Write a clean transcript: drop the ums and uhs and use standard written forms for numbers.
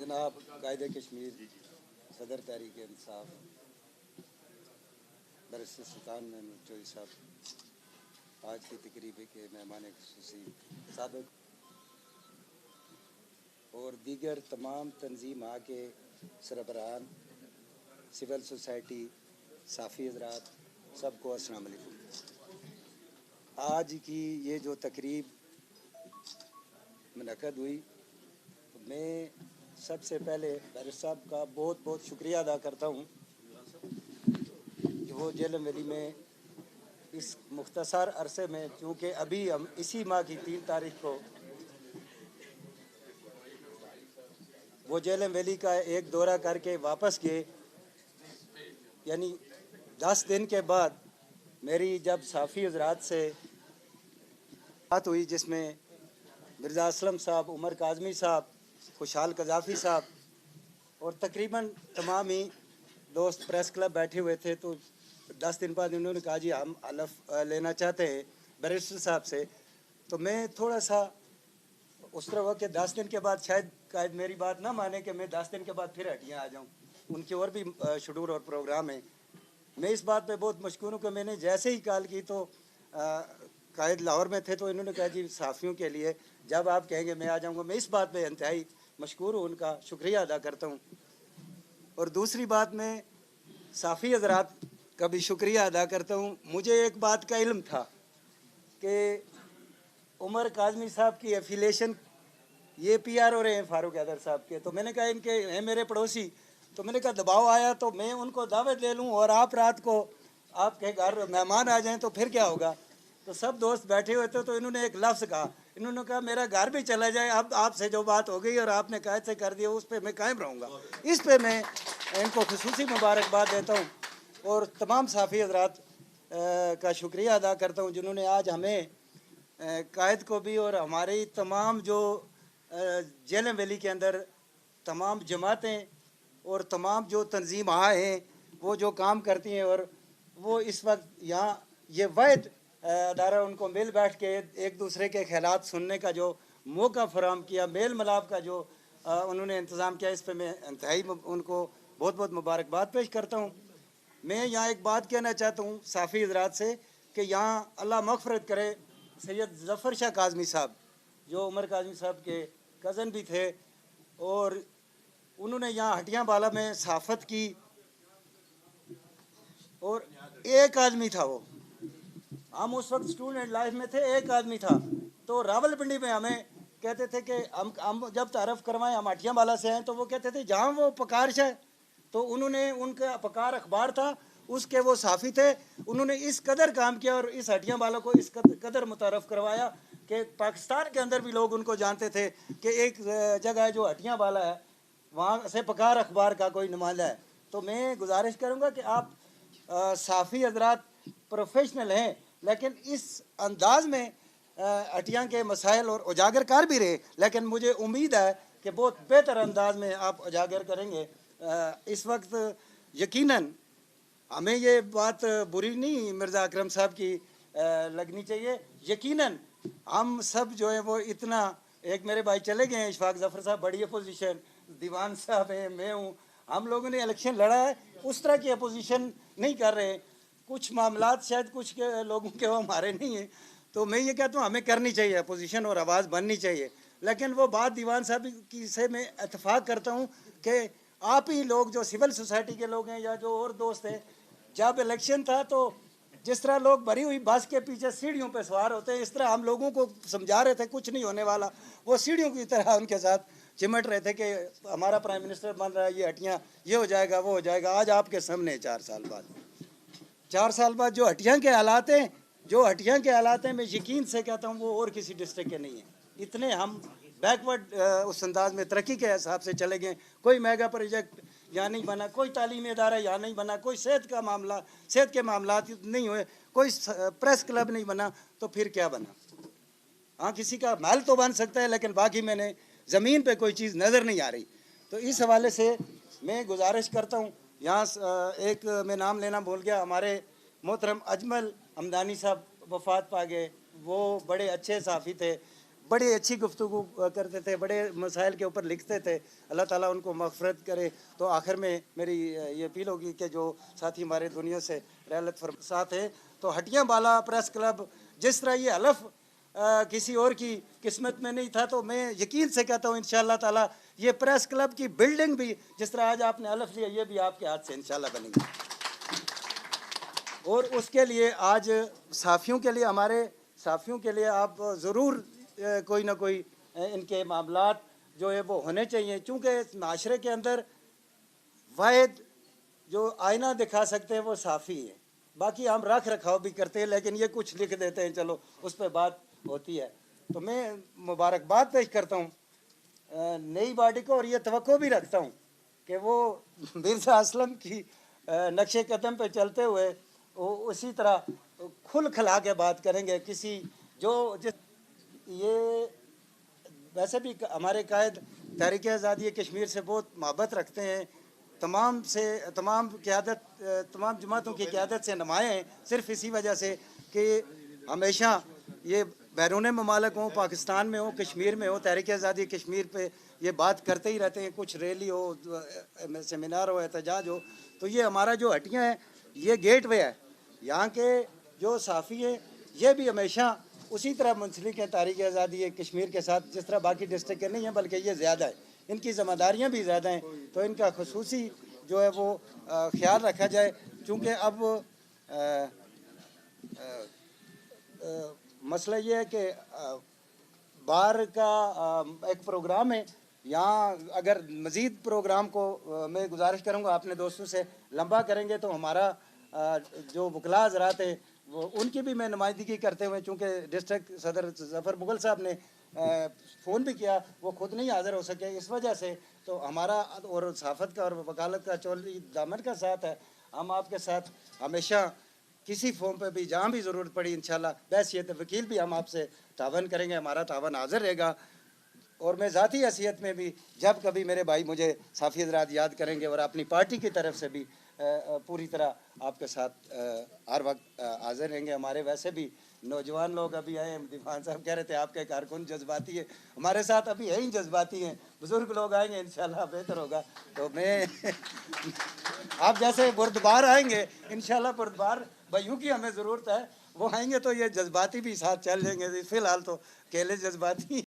जनाब कायदे कश्मीर सदर तहरीक इंसाफ बैरिस्टर सुल्तान महमूद चौधरी साहब आज की तकरीब के मेहमान खुसूसी साबिक और दीगर तमाम तंजीम के सरबराहान सिविल सोसाइटी साफ़ी हज़रात सबको अस्सलाम वालेकुम। आज की ये जो तकरीब मुनक़द हुई तो मैं सबसे पहले बैरिस्टर साहब का बहुत बहुत शुक्रिया अदा करता हूँ कि वो जेलम वैली में इस मुख्तसर अरसे में, चूँकि अभी हम इसी माह की 3 तारीख को वो जेलम वैली का एक दौरा करके वापस गए, यानी 10 दिन के बाद मेरी जब साफ़ी हज़रात से बात हुई जिसमें मिर्ज़ा असलम साहब, उमर काज़मी साहब, खुशहाल कज़ाफ़ी साहब और तकरीबन तमाम ही दोस्त प्रेस क्लब बैठे हुए थे, तो 10 दिन बाद उन्होंने कहा जी हम हलफ लेना चाहते हैं बैरिस्टर साहब से। तो मैं थोड़ा सा उस तरह हुआ कि 10 दिन के बाद शायद कायद मेरी बात ना माने कि मैं 10 दिन के बाद फिर हटियाँ आ जाऊँ, उनकी और भी शेड्यूल और प्रोग्राम है। मैं इस बात पे बहुत मशकूर हूँ कि मैंने जैसे ही कॉल की तो कायद लाहौर में थे, तो इन्होंने कहा जी साफ़ियों के लिए जब आप कहेंगे मैं आ जाऊँगा। मैं इस बात पे इंतहाई मशकूर हूँ, उनका शुक्रिया अदा करता हूँ। और दूसरी बात मैं साफ़ी हज़रात का भी शुक्रिया अदा करता हूँ। मुझे एक बात का इल्म था कि उमर काज़मी साहब की एफिलेशन ये PR हो रहे हैं फारूक हैदर साहब के, तो मैंने कहा इनके हैं मेरे पड़ोसी, तो मैंने कहा दबाव आया तो मैं उनको दावत ले लूँ और आप रात को आपके घर मेहमान आ जाएं तो फिर क्या होगा। तो सब दोस्त बैठे हुए थे, तो इन्होंने एक लफ्ज़ कहा, इन्होंने कहा मेरा घर भी चला जाए, अब आपसे जो बात हो गई और आपने कायद से कर दिया उस पर मैं कायम रहूँगा। इस पर मैं इनको खुसूसी मुबारकबाद देता हूँ और तमाम साफ़ी हज़रात का शुक्रिया अदा करता हूँ जिन्होंने आज हमें कायद को भी और हमारी तमाम जो जेलम वैली के अंदर तमाम जमातें और तमाम जो तंजीम हैं वो जो काम करती हैं और वो इस वक्त यहाँ ये वाहिद अदारा उनको मिल बैठ के एक दूसरे के ख्यालात सुनने का जो मौका फराहम किया, मेल मिलाप का जो उन्होंने इंतज़ाम किया, इस पर मैं इंतहाई उनको बहुत बहुत मुबारकबाद पेश करता हूँ। मैं यहाँ एक बात कहना चाहता हूँ साफ़ी हज़रात से कि यहाँ अल्लाह मग़फ़रत करे सैयद ज़फ़र शाह काज़मी साहब जो उमर काज़मी साहब के कज़न भी थे और उन्होंने यहाँ हटियाँ बाला में सहाफ़त की और एक आदमी था वो, हम उस वक्त स्टूडेंट लाइफ में थे, एक आदमी था। तो रावलपिंडी में हमें कहते थे कि हम जब तारफ़ करवाएं हम हटियाँ बाला से हैं, तो वो कहते थे जहाँ वो पकार है, तो उन्होंने उनका पकार अखबार था उसके वो साफ़ी थे, उन्होंने इस कदर काम किया और इस हटियाँ वालों को इस कदर मुतारफ़ करवाया कि पाकिस्तान के अंदर भी लोग उनको जानते थे कि एक जगह है जो हटियाँ वाला है, वहाँ से पकार अखबार का कोई नुमाइंदा है। तो मैं गुजारिश करूँगा कि आप साफ़ी हज़रात प्रोफेशनल हैं, लेकिन इस अंदाज में हटियाँ के मसाइल और उजागर कर भी रहे, लेकिन मुझे उम्मीद है कि बहुत बेहतर अंदाज में आप उजागर करेंगे। इस वक्त यकीनन हमें ये बात बुरी नहीं मिर्ज़ा अकरम साहब की लगनी चाहिए, यकीनन हम सब जो है वो इतना, एक मेरे भाई चले गए हैं इशफाक ज़फ़र साहब, बड़ी अपोजिशन, दीवान साहब हैं, मैं हूँ, हम लोगों ने इलेक्शन लड़ा है, उस तरह की अपोजिशन नहीं कर रहे। कुछ मामलात शायद कुछ के लोगों के वो हमारे नहीं हैं, तो मैं ये कहता हूँ हमें करनी चाहिए अपोजिशन और आवाज़ बननी चाहिए। लेकिन वो बात दीवान साहब की से मैं इत्तेफाक करता हूँ कि आप ही लोग जो सिविल सोसाइटी के लोग हैं या जो और दोस्त हैं, जब इलेक्शन था तो जिस तरह लोग भरी हुई बस के पीछे सीढ़ियों पे सवार होते हैं, इस तरह हम लोगों को समझा रहे थे कुछ नहीं होने वाला, वो सीढ़ियों की तरह उनके साथ चिमट रहे थे कि हमारा प्राइम मिनिस्टर बन रहा है, ये हटियाँ ये हो जाएगा वो हो जाएगा। आज आपके सामने 4 साल बाद जो हटियाँ के हालात हैं, जो हटियाँ के हालात हैं, मैं यकीन से कहता हूँ वो और किसी डिस्ट्रिक्ट के नहीं हैं। इतने हम बैकवर्ड उस अंदाज में तरक्की के हिसाब से चले गए। कोई मेगा प्रोजेक्ट यहाँ नहीं बना, कोई तालीमी इदारा यहाँ नहीं बना, कोई सेहत के मामला नहीं हुए, कोई प्रेस क्लब नहीं बना, तो फिर क्या बना। हाँ किसी का महल तो बन सकता है, लेकिन बाकी मैंने ज़मीन पे कोई चीज़ नज़र नहीं आ रही। तो इस हवाले से मैं गुजारिश करता हूँ, यहाँ एक मैं नाम लेना भूल गया, हमारे मोहतरम अजमल हमदानी साहब वफ़ात पा गए, वो बड़े अच्छे साफ़ी थे, बड़े अच्छी गुफ्तगू करते थे, बड़े मसाइल के ऊपर लिखते थे। अल्लाह ताला उनको मग़फ़िरत करे। तो आखिर में मेरी ये अपील होगी कि जो साथी हमारे दुनिया से रहलत साथ है, तो हटियाँ बाला प्रेस क्लब, जिस तरह ये हलफ किसी और की किस्मत में नहीं था, तो मैं यकीन से कहता हूँ इंशाअल्लाह ताला ये प्रेस क्लब की बिल्डिंग भी जिस तरह आज आपने हलफ लिया, ये भी आपके हाथ से इंशाअल्लाह बनेगी। और उसके लिए आज साफ़ियों के लिए, हमारे साफ़ियों के लिए आप ज़रूर कोई ना कोई इनके मामलात जो है वो होने चाहिए, चूँकि माशरे के अंदर वाहिद जो आईना दिखा सकते हैं वो साफ़ी है। बाकी हम रख रखाव भी करते हैं, लेकिन ये कुछ लिख देते हैं, चलो उस पर बात होती है। तो मैं मुबारकबाद पेश करता हूँ नई बॉडी को, और ये तवक्को भी रखता हूँ कि वो मिर्ज़ा असलम की नक्शे कदम पे चलते हुए वो उसी तरह खुल खला के बात करेंगे। किसी जो जिस ये वैसे भी हमारे कायद तहरीक आज़ादी कश्मीर से बहुत मोहब्बत रखते हैं, तमाम जमातों की क़यादत से नुमाए हैं, सिर्फ इसी वजह से कि हमेशा ये बैरून ममालिक हों, पाकिस्तान में हो, कश्मीर में हो, तहरीक आज़ादी कश्मीर पे ये बात करते ही रहते हैं। कुछ रैली हो, सेमिनार हो, एहतजाज हो, तो ये हमारा जो हटियाँ है ये गेट वे है। यहाँ के जो साफ़ी हैं ये भी हमेशा उसी तरह मुंसलिक हैं तहरीक आज़ादी कश्मीर के साथ, जिस तरह बाकी डिस्ट्रिक्ट के नहीं हैं, बल्कि ये ज़्यादा है, इनकी ज़िम्मेदारियाँ भी ज़्यादा हैं। तो इनका ख़ुसूसी जो है वो ख्याल रखा जाए, चूँकि अब मसला ये है कि बार का एक प्रोग्राम है यहाँ, अगर मज़ीद प्रोग्राम को मैं गुजारिश करूँगा अपने दोस्तों से लंबा करेंगे तो हमारा जो वकला हज़रात हैं वो उनकी भी मैं नुमाइंदगी करते हुए, चूँकि डिस्ट्रिक्ट सदर ज़फ़र मुग़ल साहब ने फ़ोन भी किया, वो खुद नहीं हाज़िर हो सके, इस वजह से तो हमारा और सहाफ़त का और वकालत का चौधरी दामन का साथ है। हम आपके साथ हमेशा किसी फॉर्म पे भी जहाँ भी ज़रूरत पड़ी इंशाअल्लाह, बहसीयत वकील भी हम आपसे तावन करेंगे, हमारा तावन हाज़िर रहेगा। और मैं ज़ाती हैसियत में भी जब कभी मेरे भाई मुझे साफ़ी हज़रात याद करेंगे, और अपनी पार्टी की तरफ से भी पूरी तरह आपके साथ हर वक्त हाज़िर रहेंगे। हमारे वैसे भी नौजवान लोग अभी आए, दीवान साहब कह रहे थे आपके कारकुन जज्बाती है, हमारे साथ अभी है ही जज्बाती हैं। बुज़ुर्ग लोग आएंगे इंशाअल्लाह बेहतर होगा। तो मैं आप जैसे बुर्दबार आएंगे इंशाअल्लाह, बुर्दबार भाइयों की हमें ज़रूरत है, वो आएंगे तो ये जज्बाती भी साथ चल जाएंगे। फ़िलहाल तो अकेले जज्बाती